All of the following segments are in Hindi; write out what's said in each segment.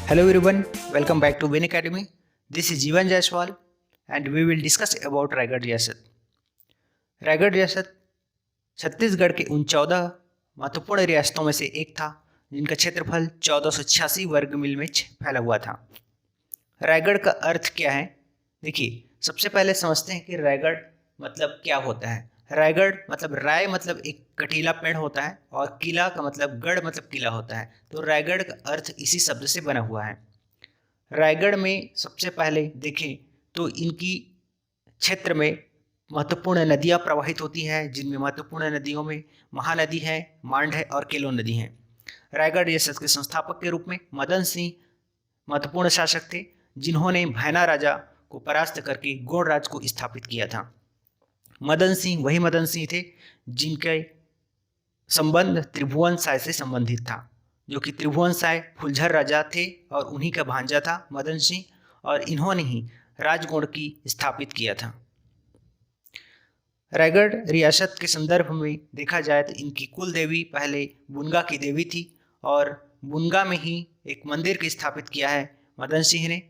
Hello everyone, welcome back to Win Academy. This is Jeevan Jaiswal and we will discuss about Raigarh रियासत। रायगढ़ रियासत छत्तीसगढ़ के उन 14 महत्वपूर्ण रियासतों में से एक था जिनका क्षेत्रफल 1486 वर्ग मील में फैला हुआ था। रायगढ़ का अर्थ क्या है? देखिए, सबसे पहले समझते हैं कि रायगढ़ मतलब क्या होता है। रायगढ़ मतलब राय मतलब एक कटीला पेड़ होता है और किला का मतलब गढ़ मतलब किला होता है। तो रायगढ़ का अर्थ इसी शब्द से बना हुआ है। रायगढ़ में सबसे पहले देखें तो इनकी क्षेत्र में महत्वपूर्ण नदियां प्रवाहित होती हैं, जिनमें महत्वपूर्ण नदियों में महानदी है, मांड है और केलो नदी है। रायगढ़ रियासत के संस्थापक के रूप में मदन सिंह महत्वपूर्ण शासक थे, जिन्होंने भैना राजा को परास्त करके गौड़ राज को स्थापित किया था। मदन सिंह वही मदन सिंह थे जिनके संबंध त्रिभुवन साय से संबंधित था, जो कि त्रिभुवन साय फुलझर राजा थे और उन्हीं का भांजा था मदन सिंह, और इन्होंने ही राजगौड़ की स्थापित किया था। रायगढ़ रियासत के संदर्भ में देखा जाए तो इनकी कुल देवी पहले बुनगा की देवी थी और बुनगा में ही एक मंदिर की स्थापित किया है मदन सिंह ने।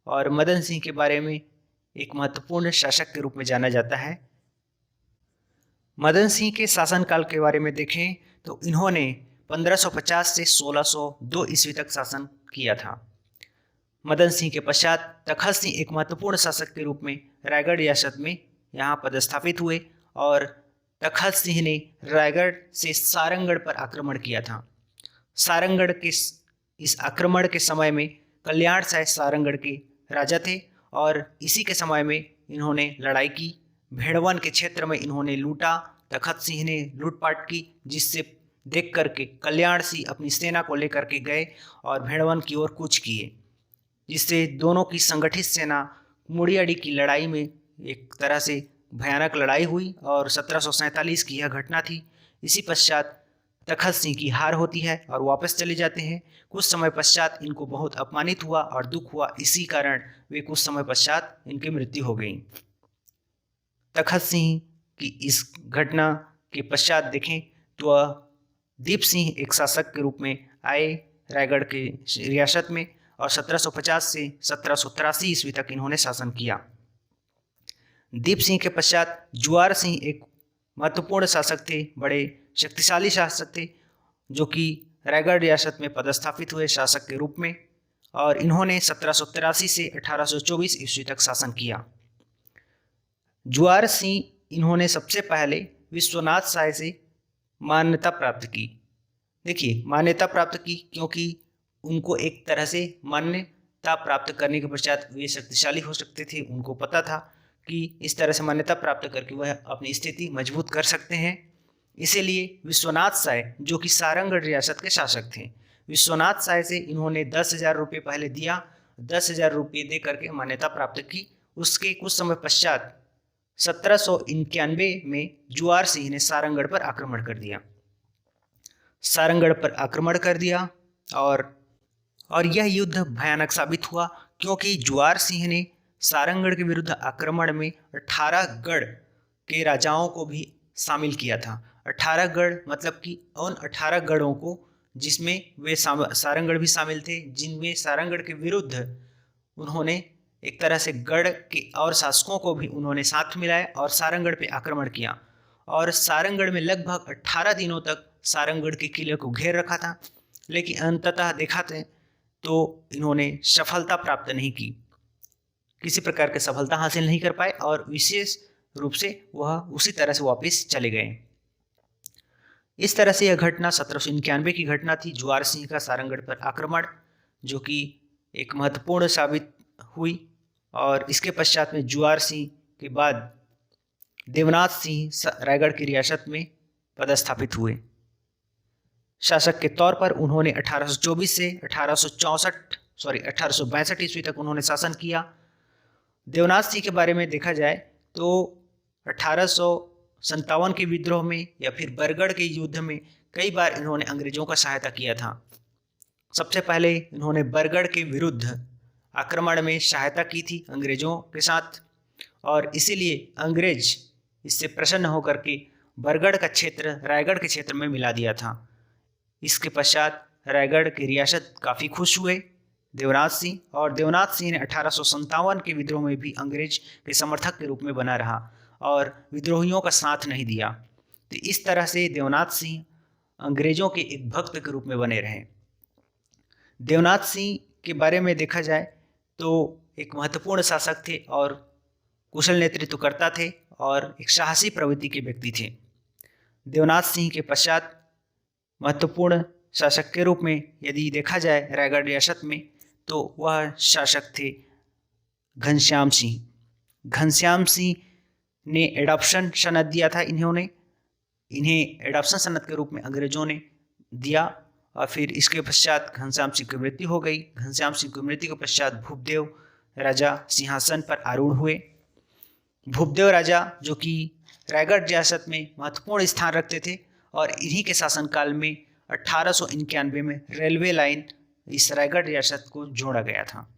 और मदन सिंह के बारे में एक महत्वपूर्ण शासक के रूप में जाना जाता है। मदन सिंह के शासनकाल के बारे में देखें तो इन्होंने 1550 से 1602 ईस्वी तक शासन किया था। मदन सिंह के पश्चात तखत सिंह एक महत्वपूर्ण शासक के रूप में रायगढ़ रियासत में यहाँ पदस्थापित हुए और तखत सिंह ने रायगढ़ से सारंगढ़ पर आक्रमण किया था। सारंगढ़ के इस आक्रमण के समय में कल्याण साय सारंगढ़ के राजा थे और इसी के समय में इन्होंने लड़ाई की। भेड़वन के क्षेत्र में इन्होंने लूटा, तखत सिंह ने लूटपाट की, जिससे देख करके कल्याण सिंह अपनी सेना को लेकर के गए और भेड़वन की ओर कूच किए, जिससे दोनों की संगठित सेना मुड़ियाड़ी की लड़ाई में एक तरह से भयानक लड़ाई हुई और 1747 की यह घटना थी। इसी पश्चात तखत सिंह की हार होती है और वापस चले जाते हैं। कुछ समय पश्चात इनको बहुत अपमानित हुआ और दुख हुआ, इसी कारण वे कुछ समय पश्चात इनकी मृत्यु हो गई। तखत सिंह की इस घटना के पश्चात देखें तो दीप सिंह एक शासक के रूप में आए रायगढ़ के रियासत में और 1750 से 1783 ईस्वी तक इन्होंने शासन किया। दीप सिंह के पश्चात जुआर सिंह एक महत्वपूर्ण शासक थे, बड़े शक्तिशाली शासक थे, जो कि रायगढ़ रियासत में पदस्थापित हुए शासक के रूप में, और इन्होंने 1783 से 1824 ईस्वी तक शासन किया। जुआर सिंह इन्होंने सबसे पहले विश्वनाथ साय से मान्यता प्राप्त की। देखिए, मान्यता प्राप्त की क्योंकि उनको एक तरह से मान्यता प्राप्त करने के पश्चात वे शक्तिशाली हो सकते थे। उनको पता था कि इस तरह से मान्यता प्राप्त करके वह अपनी स्थिति मजबूत कर सकते हैं। इसीलिए विश्वनाथ साय, जो कि सारंगढ़ रियासत के शासक थे, विश्वनाथ साय से इन्होंने 10,000 रुपये पहले दिया। 10,000 रुपये दे करके मान्यता प्राप्त की। उसके कुछ समय पश्चात 1791 में जुआर सिंह ने सारंगढ़ पर आक्रमण कर दिया। सारंगढ़ पर आक्रमण कर दिया और यह युद्ध भयानक साबित हुआ, क्योंकि जुआर सिंह ने सारंगढ़ के विरुद्ध आक्रमण में 18 गढ़ के राजाओं को भी शामिल किया था। 18 गढ़ मतलब कि उन 18 गढ़ों को जिसमें वे सारंगढ़ भी शामिल थे, जिनमें सारंगढ़ के विरुद्ध उन्होंने एक तरह से गढ़ के और शासकों को भी उन्होंने साथ मिलाया और सारंगढ़ पे आक्रमण किया। और सारंगढ़ में लगभग 18 दिनों तक सारंगढ़ के किले को घेर रखा था, लेकिन अंततः देखा तो इन्होंने सफलता प्राप्त नहीं की, किसी प्रकार की सफलता हासिल नहीं कर पाए और विशेष रूप से वह उसी तरह से वापस चले गए। इस तरह से यह घटना 1791 की घटना थी, जुआर सिंह का सारंगढ़ पर आक्रमण, जो कि एक महत्वपूर्ण साबित हुई। और इसके पश्चात में जुआर सिंह के बाद देवनाथ सिंह रायगढ़ की रियासत में पदस्थापित हुए। शासक के तौर पर उन्होंने 1824 से 1862 ईस्वी तक उन्होंने शासन किया। देवनाथ सिंह के बारे में देखा जाए तो 1857 के विद्रोह में या फिर बरगढ़ के युद्ध में कई बार इन्होंने अंग्रेजों का सहायता किया था। सबसे पहले इन्होंने बरगढ़ के विरुद्ध आक्रमण में सहायता की थी अंग्रेजों के साथ, और इसीलिए अंग्रेज इससे प्रसन्न होकर के बरगढ़ का क्षेत्र रायगढ़ के क्षेत्र में मिला दिया था। इसके पश्चात रायगढ़ की रियासत काफ़ी खुश हुए देवनाथ सिंह, और देवनाथ सिंह ने 1857 के विद्रोह में भी अंग्रेज के समर्थक के रूप में बना रहा और विद्रोहियों का साथ नहीं दिया। तो इस तरह से देवनाथ सिंह अंग्रेजों के एक भक्त के रूप में बने रहे। देवनाथ सिंह के बारे में देखा जाए तो एक महत्वपूर्ण शासक थे और कुशल नेतृत्वकर्ता थे और एक साहसी प्रवृत्ति के व्यक्ति थे। देवनाथ सिंह के पश्चात महत्वपूर्ण शासक के रूप में यदि देखा जाए रायगढ़ रियासत में, तो वह शासक थे घनश्याम सिंह। घनश्याम सिंह ने एडॉप्शन सनद दिया था। इन्हें एडॉप्शन सनद के रूप में अंग्रेजों ने दिया और फिर इसके पश्चात घनश्याम सिंह की मृत्यु हो गई। घनश्याम सिंह की मृत्यु के पश्चात भूपदेव राजा सिंहासन पर आरूढ़ हुए। भूपदेव राजा जो कि रायगढ़ रियासत में महत्वपूर्ण स्थान रखते थे और इन्हीं के शासनकाल में 1891 में रेलवे लाइन इस रायगढ़ रियासत को जोड़ा गया था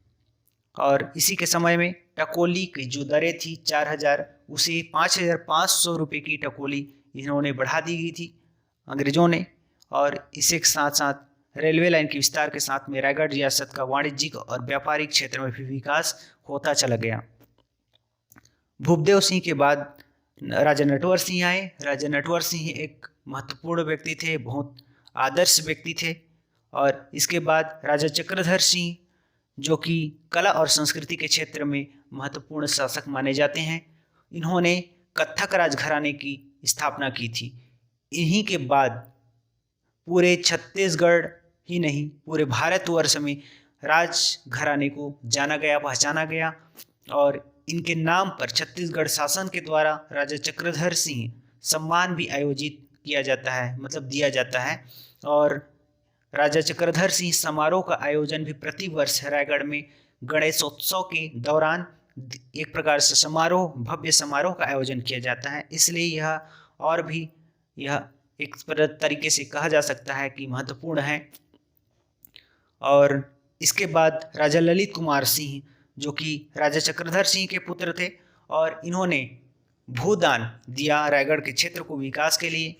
और इसी के समय में टकोली की जो दरें थी 4000, उसे 5500 रुपये की टकोली इन्होंने बढ़ा दी गई थी अंग्रेजों ने। और इसी के साथ साथ रेलवे लाइन के विस्तार के साथ में रायगढ़ रियासत का वाणिज्यिक और व्यापारिक क्षेत्र में भी विकास होता चला गया। भूपदेव सिंह के बाद राजा नटवर सिंह आए। राजा नटवर सिंह एक महत्वपूर्ण व्यक्ति थे, बहुत आदर्श व्यक्ति थे। और इसके बाद राजा चक्रधर सिंह जो कि कला और संस्कृति के क्षेत्र में महत्वपूर्ण शासक माने जाते हैं, इन्होंने कत्थक राजघराने की स्थापना की थी। इन्हीं के बाद पूरे छत्तीसगढ़ ही नहीं पूरे भारतवर्ष में राजघराने को जाना गया, पहचाना गया और इनके नाम पर छत्तीसगढ़ शासन के द्वारा राजा चक्रधर सिंह सम्मान भी आयोजित किया जाता है, मतलब दिया जाता है। और राजा चक्रधर सिंह समारोह का आयोजन भी प्रतिवर्ष रायगढ़ में गणेशोत्सव के दौरान एक प्रकार से समारोह, भव्य समारोह का आयोजन किया जाता है। इसलिए यह एक तरीके से कहा जा सकता है कि महत्वपूर्ण है। और इसके बाद राजा ललित कुमार सिंह जो कि राजा चक्रधर सिंह के पुत्र थे और इन्होंने भूदान दिया रायगढ़ के क्षेत्र को विकास के लिए।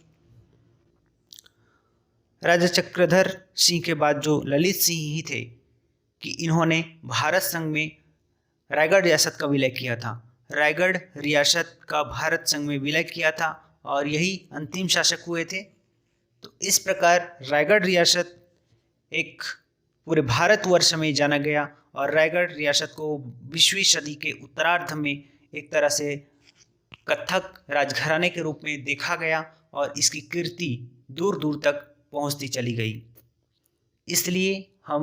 राजा चक्रधर सिंह के बाद जो ललित सिंह ही थे कि इन्होंने भारत संघ में रायगढ़ रियासत का विलय किया था। रायगढ़ रियासत का भारत संघ में विलय किया था और यही अंतिम शासक हुए थे। तो इस प्रकार रायगढ़ रियासत एक पूरे भारतवर्ष में जाना गया और रायगढ़ रियासत को 20वीं सदी के उत्तरार्ध में एक तरह से कत्थक राजघराने के रूप में देखा गया और इसकी कीर्ति दूर दूर तक पहुंचती चली गई। इसलिए हम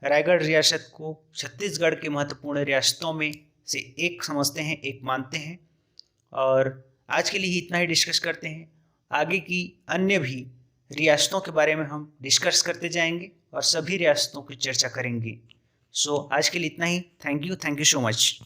रायगढ़ रियासत को छत्तीसगढ़ के महत्वपूर्ण रियासतों में से एक समझते हैं, एक मानते हैं। और आज के लिए इतना ही डिस्कस करते हैं। आगे की अन्य भी रियासतों के बारे में हम डिस्कस करते जाएंगे और सभी रियासतों की चर्चा करेंगे। सो आज के लिए इतना ही। Thank you so much.